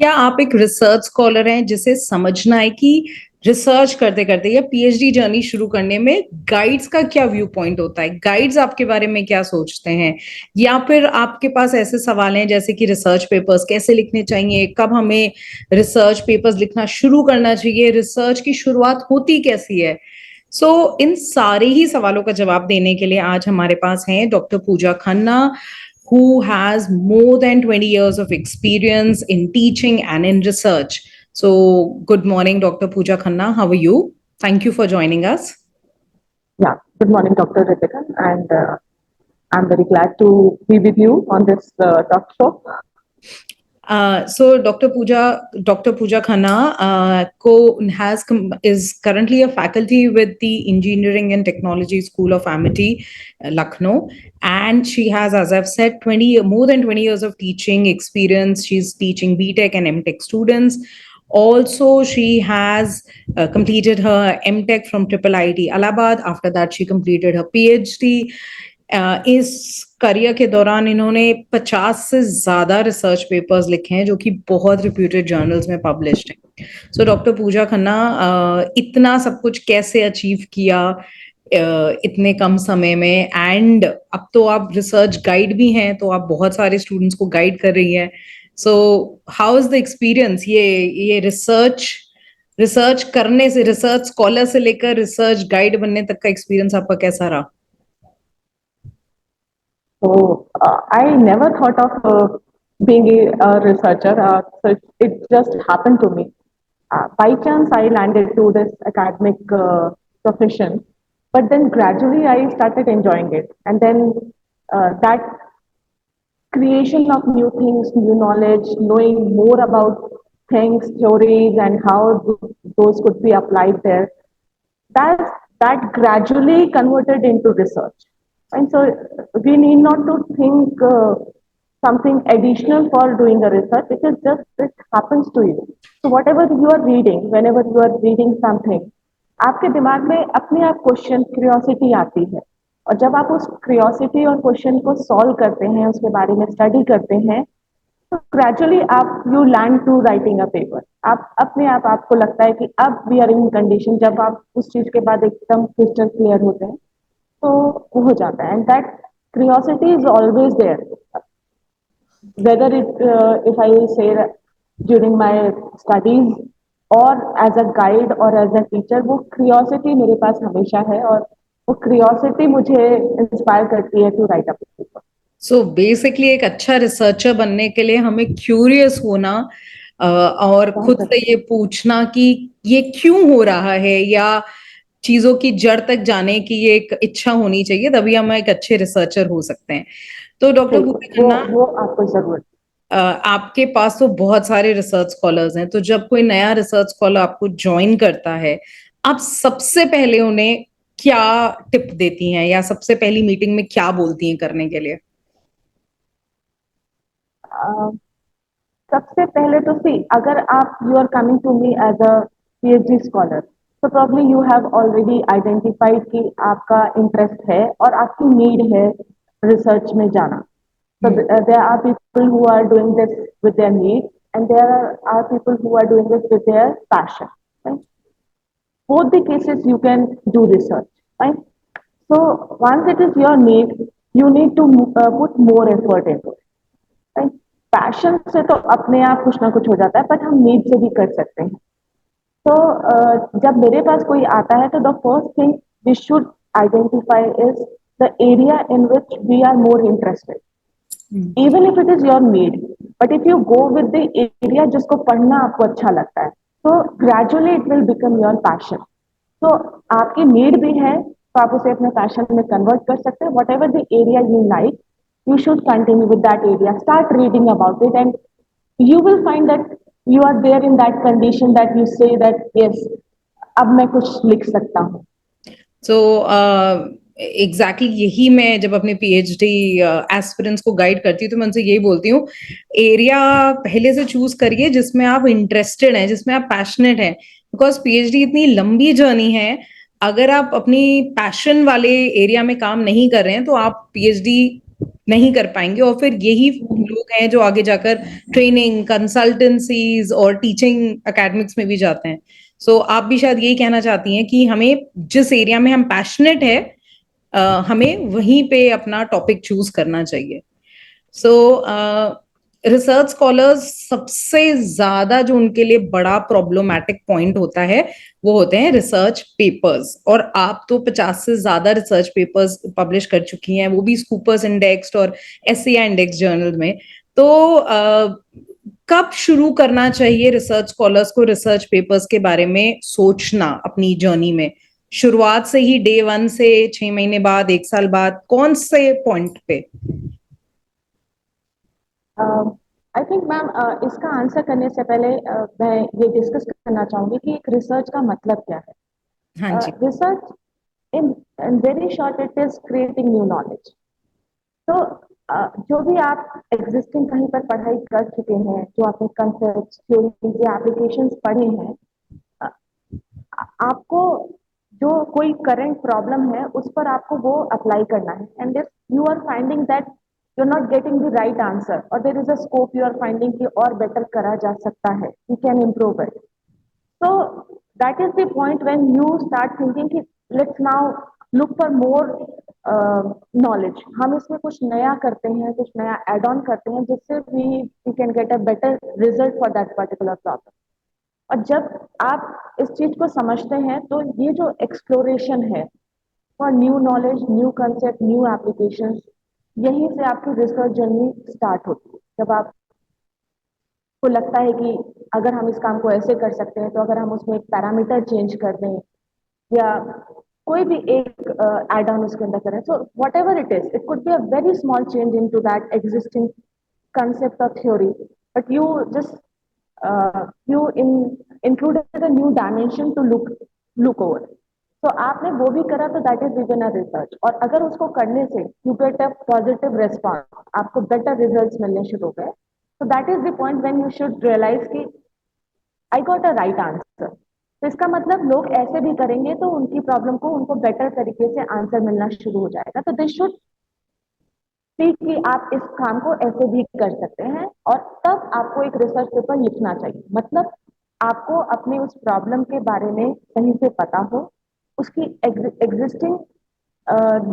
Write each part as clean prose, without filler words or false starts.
क्या आप एक रिसर्च स्कॉलर हैं जिसे समझना है कि रिसर्च करते करते या पीएचडी जर्नी शुरू करने में गाइड्स का क्या व्यू पॉइंट होता है? गाइड्स आपके बारे में क्या सोचते हैं? या फिर आपके पास ऐसे सवाल हैं जैसे कि रिसर्च पेपर्स कैसे लिखने चाहिए, कब हमें रिसर्च पेपर्स लिखना शुरू करना चाहिए, रिसर्च की शुरुआत होती कैसी है? इन सारे ही सवालों का जवाब देने के लिए आज हमारे पास हैं doctor Pooja Khanna, who has more than 20 years of experience in teaching and in research. So, good morning, Dr. Pooja Khanna. How are you? Thank you for joining us. Yeah, good morning, Dr. Ritika, and I'm very glad to be with you on this talk show. Dr. Pooja Khanna is currently a faculty with the Engineering and Technology School of Amity, Lucknow, and she has, as I've said, more than 20 years of teaching experience. She's teaching BTech and MTech students. Also, she has completed her MTech from Triple IT Allahabad. After that, she completed her PhD. इस career के दौरान इन्होंने 50 से ज्यादा research papers लिखे हैं जो कि बहुत रिप्यूटेड जर्नल्स में पब्लिश्ड हैं। सो डॉक्टर पूजा खन्ना, इतना सब कुछ कैसे अचीव किया इतने कम समय में? एंड अब तो आप रिसर्च गाइड भी हैं, तो आप बहुत सारे स्टूडेंट्स को गाइड कर रही हैं। So how is the experience, ये रिसर्च रिसर्च करने से, रिसर्च स्कॉलर से लेकर रिसर्च गाइड बनने तक का एक्सपीरियंस आपका कैसा रहा? So I never thought of being a researcher. So it just happened to me. By chance, I landed to this academic profession, but then gradually I started enjoying it, and then that creation of new things, new knowledge, knowing more about things, theories, and how those could be applied there. That that gradually converted into research. And so we need not to think something additional for doing a research. It happens to you. So whatever you are reading, whenever you are reading something, आपके दिमाग में अपने आप question curiosity आती है, और जब आप उस क्यूरियोसिटी और क्वेश्चन को सॉल्व करते हैं, उसके बारे में स्टडी करते हैं, तो ग्रेजुअली आप you learn to writing a paper. आप अपने आप आपको लगता है कि अब वी आर इन कंडीशन, जब आप उस चीज के बाद एकदम क्रिस्टल क्लियर होते हैं तो वो हो जाता है। And that curiosity is always there, whether it if I say during my studies or as a guide or as a teacher, वो क्यूरियोसिटी मेरे पास हमेशा है, और वो क्यूरियोसिटी मुझे इंस्पायर करती है to write a paper. So basically एक अच्छा रिसर्चर बनने के लिए हमें क्यूरियस होना और खुद से ये पूछना कि ये क्यों हो रहा है, या चीजों की जड़ तक जाने की ये एक इच्छा होनी चाहिए, तभी हम एक अच्छे रिसर्चर हो सकते हैं। तो डॉक्टर पूजा खन्ना, वो आपको जरूरत आपके पास तो बहुत सारे रिसर्च स्कॉलर्स हैं, तो जब कोई नया रिसर्च स्कॉलर आपको ज्वाइन करता है, आप सबसे पहले उन्हें क्या टिप देती हैं, या सबसे पहली मीटिंग में क्या बोलती हैं करने के लिए? सबसे पहले तो सी, अगर आप you are coming to me as a PhD scholar, तो probably you have already identified कि आपका इंटरेस्ट है और आपकी नीड है रिसर्च में जाना। So there are people who are doing this with their need, and there are people who are doing this with their passion. Right? Both the cases you can do research. Right? So once it is your need, you need to put more effort into it. Passion से तो अपने आप कुछ ना कुछ हो जाता है, बट हम नीड से भी कर सकते हैं। तो जब मेरे पास कोई आता है, तो the first thing we should identify is the area in which we are more interested, even if it is your need. But if you go with the area जिसको पढ़ना आपको अच्छा लगता है, तो gradually it will become your passion. तो आपकी need भी है, तो आप उसे अपने पैशन में कन्वर्ट कर सकते हैं। What ever the area you like, you should continue with that area, start reading about it, and you will find that you are there in that condition that you say that yes, अब मैं कुछ लिख सकता हूँ। So exactly यही मैं जब अपने पीएचडी एस्पिरेंट्स को गाइड करती हूँ, तो मैं उनसे यही बोलती हूँ, एरिया पहले से चूज करिए जिसमें आप इंटरेस्टेड हैं, जिसमें आप पैशनेट हैं, बिकॉज पीएचडी इतनी लंबी जर्नी है। अगर आप अपनी पैशन वाले एरिया में काम नहीं कर रहे हैं, तो आप पीएचडी नहीं कर पाएंगे, और फिर यही लोग हैं जो आगे जाकर ट्रेनिंग, कंसल्टेंसीज और टीचिंग एकेडमिक्स में भी जाते हैं। सो आप भी शायद यही कहना चाहती हैं कि हमें जिस एरिया में हम पैशनेट है, हमें वहीं पे अपना टॉपिक चूज करना चाहिए। सो रिसर्च स्कॉलर्स सबसे ज्यादा जो उनके लिए बड़ा प्रॉब्लमैटिक पॉइंट होता है वो होते हैं रिसर्च पेपर्स। और आप तो 50 से ज्यादा रिसर्च पेपर्स पब्लिश कर चुकी हैं, वो भी स्कूपर्स इंडेक्स्ड और एससीआई इंडेक्स जर्नल में। तो कब शुरू करना चाहिए रिसर्च स्कॉलर्स को रिसर्च पेपर्स के बारे में सोचना अपनी जर्नी में? शुरुआत से ही, डे वन से, 6 महीने बाद, 1 साल बाद, कौन से पॉइंट पे? आई थिंक मैम इसका आंसर करने से पहले मैं ये डिस्कस करना चाहूंगी कि एक रिसर्च का मतलब क्या हाँ है। जी। Research in very short it is creating new knowledge. तो जो भी आप एग्जिस्टिंग कहीं पर पढ़ाई कर चुके हैं, जो आपने कंसेप्ट, थ्योरीज या एप्लीकेशंस पढ़े हैं, अ, आपको जो कोई करंट प्रॉब्लम है उस पर आपको वो अप्लाई करना है। And if you are finding that you are not getting the right answer or there is a scope you are finding कि और बेटर करा जा सकता है, you can improve it. So that is the point when you start thinking कि let's now look for more knowledge। हम इसमें कुछ नया करते हैं, कुछ नया add on करते हैं जिससे we can get a better result for that particular problem। और जब आप इस चीज को समझते हैं तो ये जो एक्सप्लोरेशन है for new knowledge, new concept, new applications, यहीं से आपकी रिसर्च जर्नी स्टार्ट होती है। जब आप को लगता है कि अगर हम इस काम को ऐसे कर सकते हैं, तो अगर हम उसमें एक पैरामीटर चेंज कर दें या कोई भी एक एड ऑन उसके अंदर करें, so whatever it it could be a very small change into that existing concept or theory, but you just you included a new dimension to look over। तो आपने वो भी करा तो that is within a research. और अगर उसको करने से you get a positive response, आपको बेटर रिजल्ट्स मिलने शुरू हो गए, तो that is the point when you should realize कि I got a right answer. तो इसका मतलब लोग ऐसे भी करेंगे तो उनकी प्रॉब्लम को उनको बेटर तरीके से आंसर मिलना शुरू हो जाएगा। तो दे शुड सी कि आप इस काम को ऐसे भी कर सकते हैं, और तब आपको एक रिसर्च पेपर लिखना चाहिए। मतलब आपको अपने उस प्रॉब्लम के बारे में सही से पता हो, उसकी एग्जिस्टिंग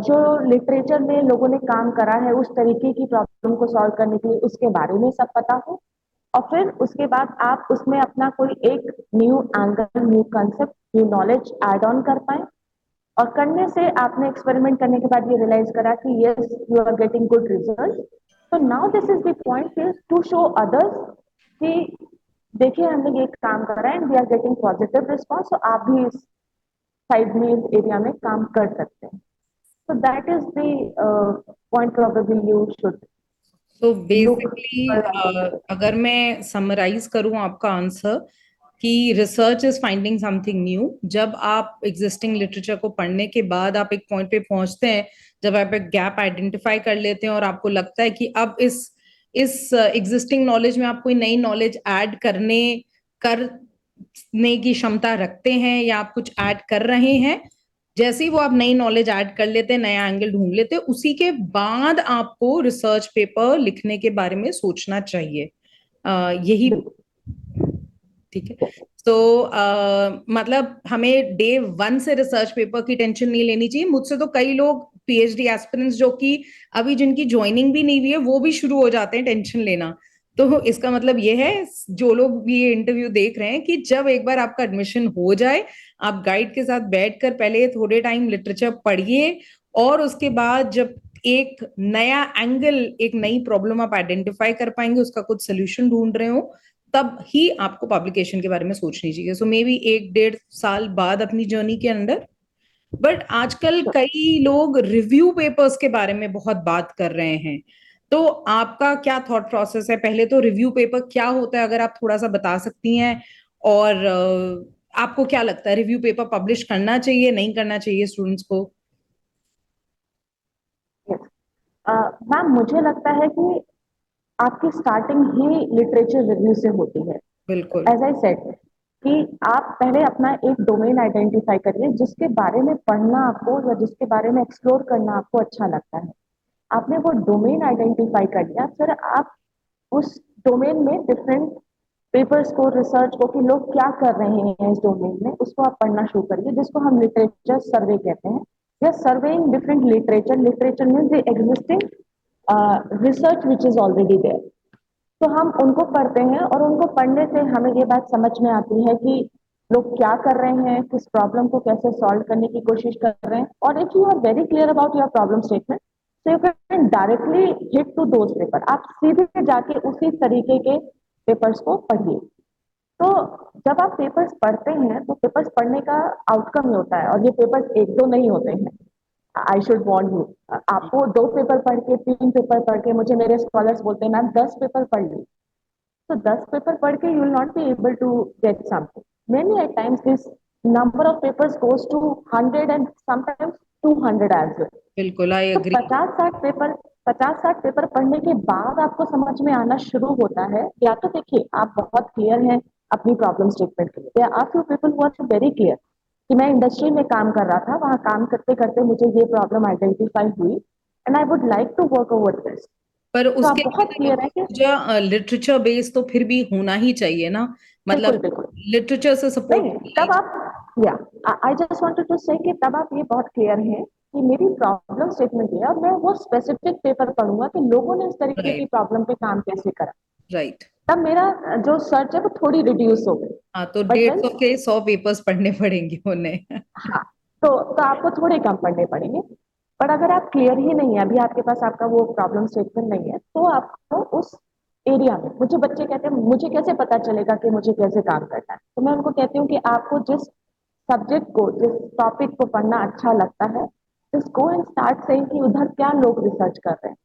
जो लिटरेचर में लोगों ने काम करा है उस तरीके की प्रॉब्लम को सॉल्व करने के लिए उसके बारे में सब पता हो, और फिर उसके बाद आप उसमें अपना कोई एक new angle, new concept, new knowledge add on कर पाए। और करने से आपने एक्सपेरिमेंट करने के बाद ये रियलाइज करा कि yes you are getting good result. तो now this is the point to show others कि देखिए हमने ये काम करा है and we are getting positive response, तो आप भी इस साइड में, इस एरिया में काम कर सकते हैं। So that is the point probably you should तो look बेसिकली for। अगर मैं समराइज करूं आपका आंसर, कि research is finding something new. जब आप एग्जिस्टिंग लिटरेचर को पढ़ने के बाद आप एक पॉइंट पे पहुंचते हैं, जब आप एक गैप आइडेंटिफाई कर लेते हैं और आपको लगता है कि अब इस एग्जिस्टिंग नॉलेज में आप कोई नई नॉलेज ऐड करने की क्षमता रखते हैं या आप कुछ ऐड कर रहे हैं, जैसे ही वो आप नई नॉलेज ऐड कर लेते हैं, नया एंगल ढूंढ लेते हैं, उसी के बाद आपको रिसर्च पेपर लिखने के बारे में सोचना चाहिए। यही, ठीक है। तो मतलब हमें डे वन से रिसर्च पेपर की टेंशन नहीं लेनी चाहिए। मुझसे तो कई लोग पीएचडी एस्पिरेंट्स जो कि अभी जिनकी ज्वाइनिंग भी नहीं हुई है, वो भी शुरू हो जाते हैं टेंशन लेना। तो इसका मतलब ये है, जो लोग भी ये इंटरव्यू देख रहे हैं, कि जब एक बार आपका एडमिशन हो जाए, आप गाइड के साथ बैठकर पहले थोड़े टाइम लिटरेचर पढ़िए, और उसके बाद जब एक नया एंगल, एक नई प्रॉब्लम आप आइडेंटिफाई कर पाएंगे, उसका कुछ सोल्यूशन ढूंढ रहे हो, तब ही आपको पब्लिकेशन के बारे में सोचनी चाहिए। सो मे बी 1 डेढ़ साल बाद अपनी जर्नी के अंदर। बट आजकल कई लोग रिव्यू पेपर्स के बारे में बहुत बात कर रहे हैं, तो आपका क्या थॉट प्रोसेस है? पहले तो रिव्यू पेपर क्या होता है, अगर आप थोड़ा सा बता सकती हैं। और आपको क्या लगता है, रिव्यू पेपर पब्लिश करना चाहिए, नहीं करना चाहिए स्टूडेंट्स को? मैम मुझे लगता है कि आपकी स्टार्टिंग ही लिटरेचर रिव्यू से होती है। बिल्कुल। एज आई सेड कि आप पहले अपना एक डोमेन आइडेंटिफाई करिए जिसके बारे में पढ़ना आपको या जिसके बारे में एक्सप्लोर करना आपको अच्छा लगता है। आपने वो डोमेन आइडेंटिफाई कर लिया, फिर आप उस डोमेन में डिफरेंट पेपर्स को, रिसर्च को, कि लोग क्या कर रहे हैं इस डोमेन में, उसको आप पढ़ना शुरू करिए, जिसको हम लिटरेचर सर्वे कहते हैं, या surveying different literature. Literature means the existing research which is already there. तो हम उनको पढ़ते हैं, और उनको पढ़ने से हमें ये बात समझ में आती है कि लोग क्या कर रहे हैं, किस प्रॉब्लम को कैसे सॉल्व करने की कोशिश कर रहे हैं। और if you are very clear about your problem statement, so you can directly hit to those paper. आप सीधे जाके उसी तरीके के पेपर्स को पढ़िए। तो जब आप पेपर्स पढ़ते हैं, तो पेपर्स पढ़ने का आउटकम ही होता है, और ये पेपर्स एक दो नहीं होते हैं। आई शुड वार्न यू, आपको दो पेपर पढ़ के, तीन पेपर पढ़ के, मुझे मेरे स्कॉलर्स बोलते हैं मैम 10 पेपर पढ़ ली, so 10 paper पढ़ के you will not be able to get something. Many a times this number of papers goes to 100 and sometimes 200 as well. बिल्कुल, आई तो एग्री। 50-60 पेपर पढ़ने के बाद आपको समझ में आना शुरू होता है। या तो देखिए आप बहुत क्लियर हैं अपनी प्रॉब्लम स्टेटमेंट के लिए, are few people who are very clear कि मैं इंडस्ट्री में काम कर रहा था, वहां काम करते करते मुझे ये प्रॉब्लम आइडेंटिफाई हुई and I would like to work over this. पर तो आप उसके बहुत क्लियर है कि लिए लिटरेचर बेस तो फिर भी होना ही चाहिए ना, बिल्कुल मतलब बिल्कुल लिटरेचर से सपोर्ट नहीं, मिलना ही तब आप, या आई जस्ट वांटेड टू से कि तब आप ये बहुत क्लियर हैं कि मेरी प्रॉब्लम स्टेटमेंट है, और मैं वो स्पेसिफिक पेपर पढ़ूंगा कि लोगों ने इस तरीके की चाहिए। प्रॉब्लम पे काम कैसे करा। राइट। तब मेरा जो सर्च है वो थोड़ी रिड्यूस हो गई। हाँ, तो बट 150 वेन, के 100 पेपर्स पढ़ने पड़ेंगे उन्हें। हाँ, तो आपको थोड़े कम पढ़ने पड़ेंगे। पर अगर आप क्लियर ही नहीं है, अभी आपके पास आपका वो प्रॉब्लम स्टेटमेंट नहीं है, तो आपको उस एरिया में, मुझे बच्चे कहते हैं मुझे कैसे पता चलेगा कि मुझे कैसे काम करना है, तो मैं उनको कहती हूँ कि आपको जिस सब्जेक्ट को, जिस टॉपिक को पढ़ना अच्छा लगता है, just go and start saying कि उधर क्या लोग रिसर्च कर रहे हैं।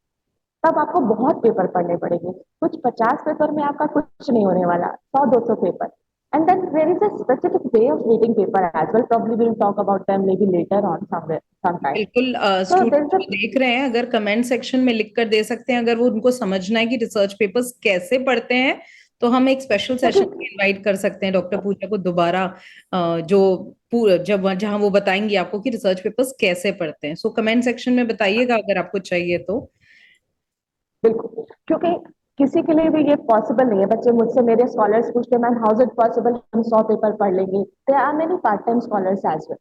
तब आपको बहुत पेपर पढ़ने पड़ेंगे। कुछ 50 पेपर में आपका कुछ नहीं होने वाला, 100-200 paper. And then there is a specific way of reading paper as well. Probably we'll talk about them maybe later on somewhere, sometime. बिल्कुल, So student there is a, जो देख रहे हैं अगर कमेंट सेक्शन में लिख कर दे सकते हैं, अगर वो उनको समझना है कि रिसर्च पेपर्स कैसे पढ़ते हैं, तो हम एक स्पेशल सेशन क्योंकि इनवाइट कर सकते हैं डॉक्टर पूजा को दोबारा, जो पूरा जब जहां वो बताएंगी आपको कि रिसर्च पेपर्स कैसे पढ़ते हैं। सो कमेंट सेक्शन में बताइएगा अगर आपको चाहिए तो। बिल्कुल, क्योंकि किसी के लिए भी ये पॉसिबल नहीं है। बच्चे मुझसे, मेरे स्कॉलर्स पूछते हैं ma'am how is it possible हम 100 पेपर पढ़ लेंगे। There are many part time scholars as well.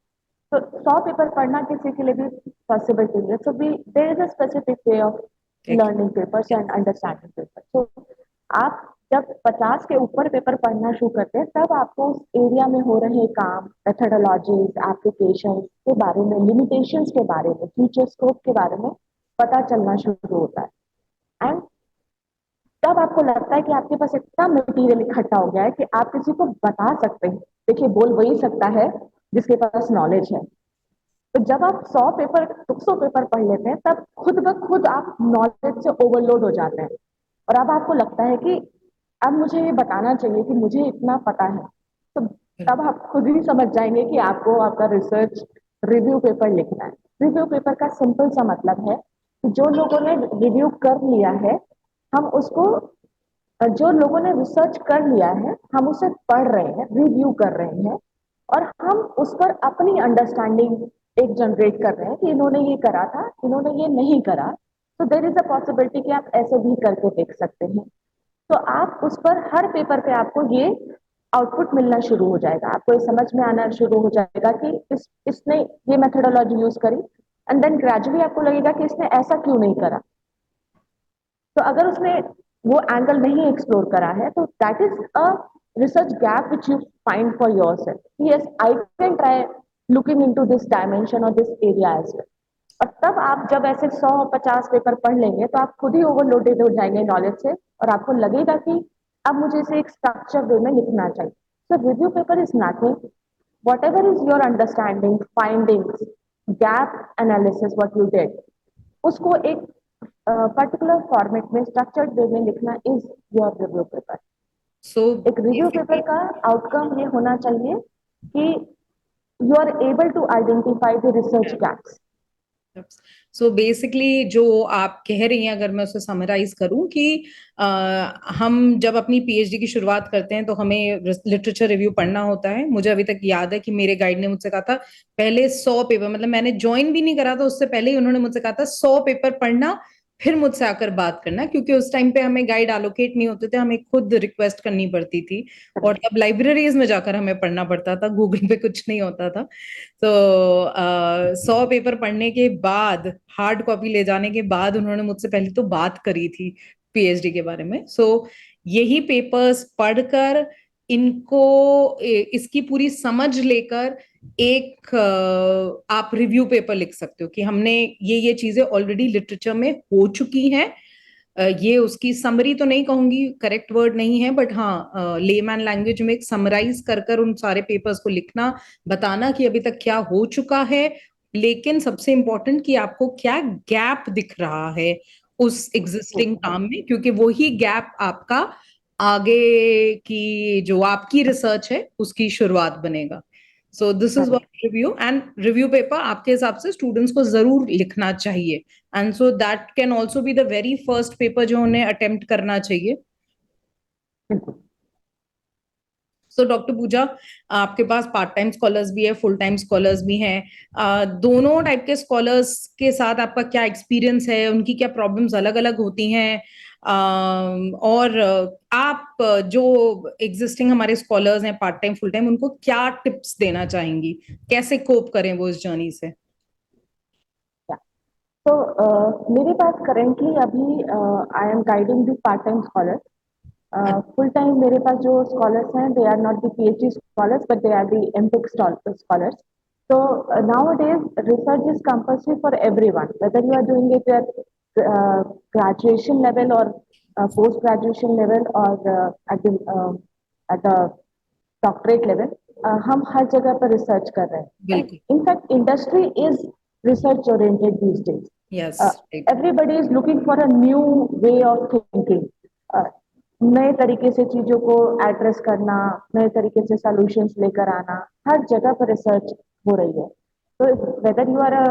तो 100 पेपर पढ़ना किसी के लिए भी पॉसिबिलिटी नहीं है। So we, there is a specific way of learning papers and understanding paper. तो आप जब 50 के ऊपर पेपर पढ़ना शुरू करते हैं, तब आपको उस एरिया में हो रहे काम, मेथडोलॉजीज, एप्लीकेशन के बारे में, लिमिटेशंस के बारे में, फ्यूचर स्कोप के बारे में पता चलना शुरू होता है। एंड तब आपको लगता है कि आपके पास इतना मटेरियल इकट्ठा हो गया है कि आप किसी को बता सकते हैं। देखिए, बोल वही सकता है जिसके पास नॉलेज है। तो जब आप 100 पेपर, 200 पेपर पढ़ लेते हैं, तब खुद ब खुद आप नॉलेज से ओवरलोड हो जाते हैं, और अब आपको लगता है कि अब मुझे ये बताना चाहिए कि मुझे इतना पता है। तो तब आप खुद ही समझ जाएंगे कि आपको आपका रिसर्च रिव्यू पेपर लिखना है। रिव्यू पेपर का सिंपल सा मतलब है कि जो लोगों ने रिव्यू कर लिया है, हम उसको, जो लोगों ने रिसर्च कर लिया है, हम उसे पढ़ रहे हैं, रिव्यू कर रहे हैं, और हम उस पर अपनी अंडरस्टैंडिंग एक जनरेट कर रहे हैं कि इन्होंने ये करा था, इन्होंने ये नहीं करा। तो देर इज अ पॉसिबिलिटी कि आप ऐसे भी करके देख सकते हैं। तो आप उस पर हर पेपर पे आपको ये आउटपुट मिलना शुरू हो जाएगा, आपको ये समझ में आना शुरू हो जाएगा कि इसने ये मेथडोलॉजी यूज करी, एंड देन ग्रेजुअली आपको लगेगा कि इसने ऐसा क्यों नहीं करा। तो अगर उसने वो एंगल नहीं एक्सप्लोर करा है, तो that is a research gap which you find for yourself. Yes, I can try looking into this dimension or this area as well. और तब आप जब ऐसे 100-50 पेपर पढ़ लेंगे, तो आप खुद ही ओवरलोडेड हो जाएंगे नॉलेज से, और आपको लगेगा कि अब मुझे इसे एक स्ट्रक्चर वे में लिखना चाहिए। So review paper is nothing, whatever is your understanding, findings, gap analysis what you did, उसको एक पर्टिकुलर फॉर्मेट में, स्ट्रक्चर्ड वे में लिखना is your review paper. So एक रिव्यू पेपर का आउटकम ये होना चाहिए कि you are able to identify the research gaps. So basically जो आप कह रही हैं, अगर मैं उसे समराइज करूं कि हम जब अपनी पीएचडी की शुरुआत करते हैं तो हमें लिटरेचर रिव्यू पढ़ना होता है। मुझे अभी तक याद है कि मेरे गाइड ने मुझसे कहा था पहले 100 पेपर, मतलब मैंने ज्वाइन भी नहीं करा था उससे पहले ही उन्होंने मुझसे कहा था 100 पेपर पढ़ना, फिर मुझसे आकर बात करना, क्योंकि उस टाइम पे हमें गाइड एलोकेट नहीं होते थे, हमें खुद रिक्वेस्ट करनी पड़ती थी। और तब लाइब्रेरीज में जाकर हमें पढ़ना पड़ता था, गूगल पे कुछ नहीं होता था। तो 100 पेपर पढ़ने के बाद, हार्ड कॉपी ले जाने के बाद, उन्होंने मुझसे पहले तो बात करी थी पीएचडी के बारे में। यही पेपर्स पढ़कर, इनको इसकी पूरी समझ लेकर एक आप रिव्यू पेपर लिख सकते हो कि हमने ये चीजें ऑलरेडी लिटरेचर में हो चुकी हैं। ये उसकी समरी तो नहीं कहूंगी, करेक्ट वर्ड नहीं है, बट हाँ लेमैन लैंग्वेज में एक समराइज कर कर उन सारे पेपर्स को लिखना, बताना कि अभी तक क्या हो चुका है, लेकिन सबसे इंपॉर्टेंट कि आपको क्या गैप दिख रहा है उस एग्जिस्टिंग काम में, क्योंकि वो ही गैप आपका आगे की जो आपकी रिसर्च है उसकी शुरुआत बनेगा। So this is what review, and review paper आपके हिसाब से स्टूडेंट्स को जरूर लिखना चाहिए, and so that can also be the very first paper जो उन्हें अटेम्प्ट करना चाहिए। सो डॉक्टर पूजा, आपके पास पार्ट टाइम स्कॉलर्स भी है, फुल टाइम स्कॉलर्स भी हैं, दोनों टाइप के स्कॉलर्स के साथ आपका क्या एक्सपीरियंस है, उनकी क्या प्रॉब्लम्स अलग अलग होती हैं, और आप जो एग्जिस्टिंग हमारे स्कॉलर्स हैं पार्ट टाइम फुल टाइम, उनको क्या टिप्स देना चाहेंगी, कैसे कोप करें वो इस जर्नी से? तो मेरे पास करेंटली अभी I am guiding the part time scholar. Full time मेरे पास जो स्कॉलर्स हैं, they are not the PhD scholars but they are the MTech scholars. So nowadays research is compulsory for everyone, whether you are doing it at graduation level or post graduation level or at the doctorate level. हम हर जगह पर research कर रहे हैं। बिल्कुल। In fact industry is research oriented these yes. Days. Everybody is looking for a new way of thinking, नए तरीके से चीजों को एड्रेस करना, नए तरीके से सॉल्यूशंस लेकर आना, हर जगह पर रिसर्च हो रही है। तो whether you are a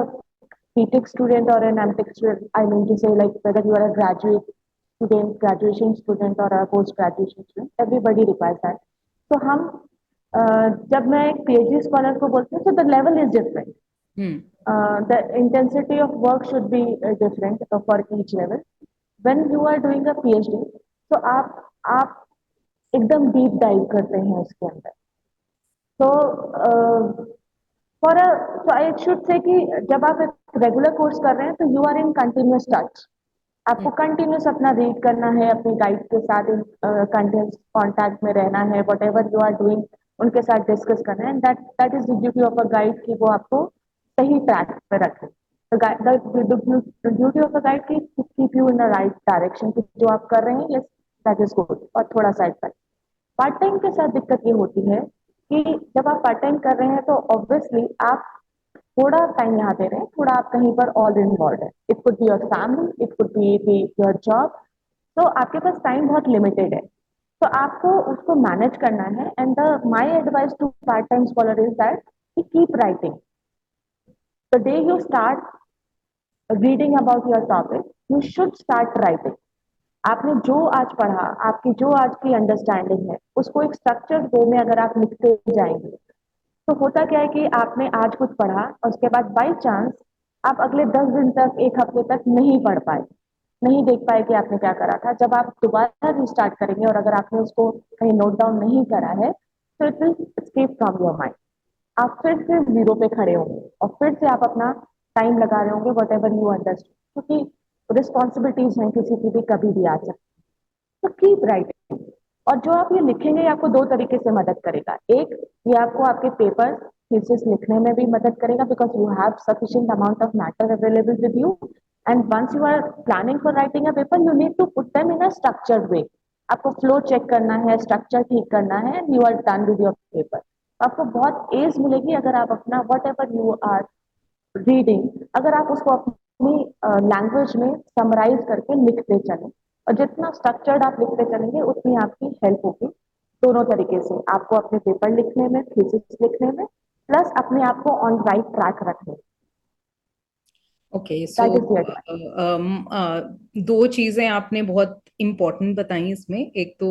BTech student or an MTech student, I mean to say, like whether you are a graduate student, graduation student or a post graduation student, everybody requires that. तो हम जब मैं एक PhD scholar को बोलती हूँ, तो the level is different, the intensity of work should be different for each level. When you are doing a PhD, तो आप एकदम डीप डाइव करते हैं उसके अंदर। तो फॉर तो आई शुड से कि जब आप एक रेगुलर कोर्स कर रहे हैं तो you are in continuous touch. आपको कंटिन्यूस अपना रीड करना है, अपने गाइड के साथ इन कंटिन्यूस कांटेक्ट में रहना है, whatever you are doing उनके साथ डिस्कस करना है। That is the duty of a guide कि वो आपको सही ट्रैक पे रखे। ड्यूटी ऑफ अ गाइड की to keep you in the right direction कि जो आप कर रहे हैं, यस दैट इज गुड, और थोड़ा साइड पर। पार्ट टाइम के साथ दिक्कत ये होती है कि जब आप पार्ट टाइम कर रहे हैं तो ऑब्वियसली आप थोड़ा टाइम यहाँ दे रहे हैं, थोड़ा आप कहीं पर ऑल इन्वॉल्व है। It could be your family, it could be your job. तो आपके पास टाइम बहुत लिमिटेड है, तो आपको उसको मैनेज करना है। And the my advice to part time scholar is that keep writing. The day you start reading about your topic, you should start writing. आपने जो आज पढ़ा, आपकी जो आज की अंडरस्टैंडिंग है, उसको एक स्ट्रक्चर्ड वे में अगर आप लिखते जाएंगे, तो होता क्या है कि आपने आज कुछ पढ़ा और उसके बाद बाई चांस आप अगले 10 दिन तक, एक हफ्ते तक नहीं पढ़ पाए, नहीं देख पाए कि आपने क्या करा था। जब आप दोबारा रिस्टार्ट करेंगे और अगर आपने उसको कहीं नोट डाउन नहीं करा है, तो it will escape from your mind. आप फिर से जीरो पे खड़े होंगे और फिर से आप अपना टाइम लगा रहे होंगे वट एवर यू अंडरस्टैंड, क्योंकि रिस्पॉन्सिबिलिटीज हैं, किसी की भी कभी भी आ सकती। तो कीप राइटिंग। और जो आप ये लिखेंगे, ये आपको दो तरीके से मदद करेगा। एक, ये आपको आपके पेपर थीसिस लिखने में भी मदद करेगा, because you have sufficient amount of matter available with you. And once you are planning for writing a paper, you need to put them in a structured way. आपको फ्लो चेक करना है, structure ठीक करना है, and you are done with your paper. आपको बहुत edge मिलेगी अगर आप अपना whatever you are reading, अगर आप उसको अपनी लैंग्वेज में समराइज करके लिखते चलें। और जितना स्ट्रक्चर्ड आप लिखते चलेंगे, उतनी आपकी हेल्प होगी दोनों तरीके से, आपको अपने पेपर लिखने में, थीसिस लिखने में, प्लस अपने आप को ऑन राइट ट्रैक रखने में। Okay, so That is the advice. दो चीजें आपने बहुत इम्पोर्टेंट बताई इसमें। एक तो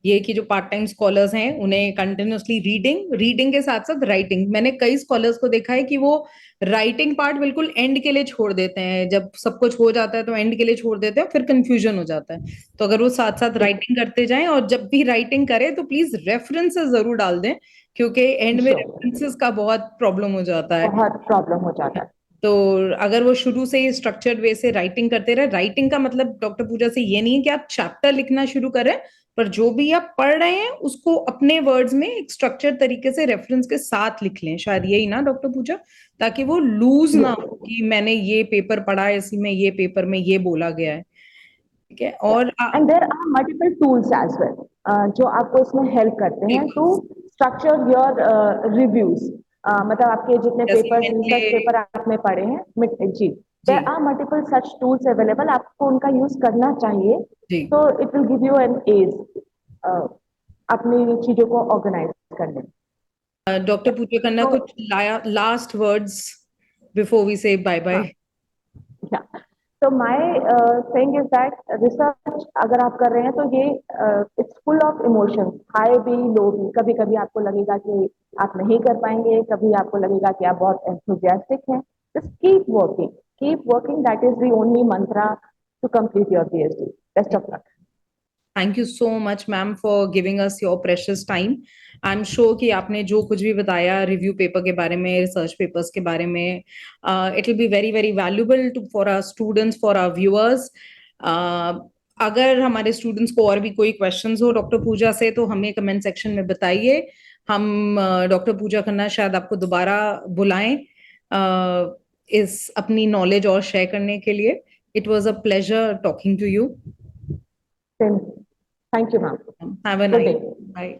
ये कि जो पार्ट टाइम स्कॉलर्स हैं उन्हें कंटिन्यूअसली रीडिंग रीडिंग के साथ साथ राइटिंग, मैंने कई स्कॉलर्स को देखा है कि वो राइटिंग पार्ट बिल्कुल एंड के लिए छोड़ देते हैं, जब सब कुछ हो जाता है तो एंड के लिए छोड़ देते हैं, फिर कंफ्यूजन हो जाता है। तो अगर वो साथ साथ राइटिंग करते जाएं, और जब भी राइटिंग करें तो प्लीज रेफरेंसेस जरूर डाल दें, क्योंकि एंड में Sure. रेफरेंसेस का बहुत प्रॉब्लम हो जाता है। बहुत प्रॉब्लम हो जाता है। तो अगर वो शुरू से ही स्ट्रक्चर्ड वे से राइटिंग करते रहे, राइटिंग का मतलब डॉक्टर पूजा से ये नहीं है कि आप चैप्टर लिखना शुरू करें, पर जो भी आप पढ़ रहे हैं उसको अपने वर्ड्स में एक स्ट्रक्चर्ड तरीके से रेफरेंस के साथ लिख लें, शायद यही ना डॉक्टर पूजा, ताकि वो लूज ना Yes. हो कि मैंने ये पेपर पढ़ा है, इसी में ये पेपर में ये बोला गया है। ठीक है। Yeah. और And there are multiple tools as well, जो आपको इसमें हेल्प करते हैं टू स्ट्रक्चर योर रिव्यूज। मतलब आपके जितने जैसे पेपर्स, रिसर्च मैंने पेपर आपने पढ़े हैं, जी, जी there are multiple such tools available, आपको उनका यूज करना चाहिए। जी तो it will give you an edge अपनी चीजों को ऑर्गेनाइज करने में। डॉक्टर पूजा खन्ना, तो कुछ लास्ट वर्ड्स बिफोर वी से बाय हाँ, bye. yeah. So my thing is that research अगर आप कर रहे हैं तो ये it's full of emotions, high भी लो भी। कभी कभी आपको लगेगा कि आप नहीं कर पाएंगे, कभी आपको लगेगा कि आप बहुत enthusiastic हैं। Just keep working. That is the only mantra to complete your PhD. Best of luck. Thank you so much ma'am for giving us your precious time. I am sure कि आपने जो कुछ भी बताया रिव्यू पेपर के बारे में, research papers के बारे में, it will be very very valuable to for our students, for our viewers. अगर हमारे स्टूडेंट्स को और भी कोई क्वेश्चंस हो डॉक्टर पूजा से तो हमें कमेंट सेक्शन में बताइए। हम डॉक्टर पूजा खन्ना शायद आपको दोबारा बुलाएं इस अपनी नॉलेज और शेयर करने के लिए। It was a pleasure talking to you. Thank you, ma'am. Have a Good nice day. bye.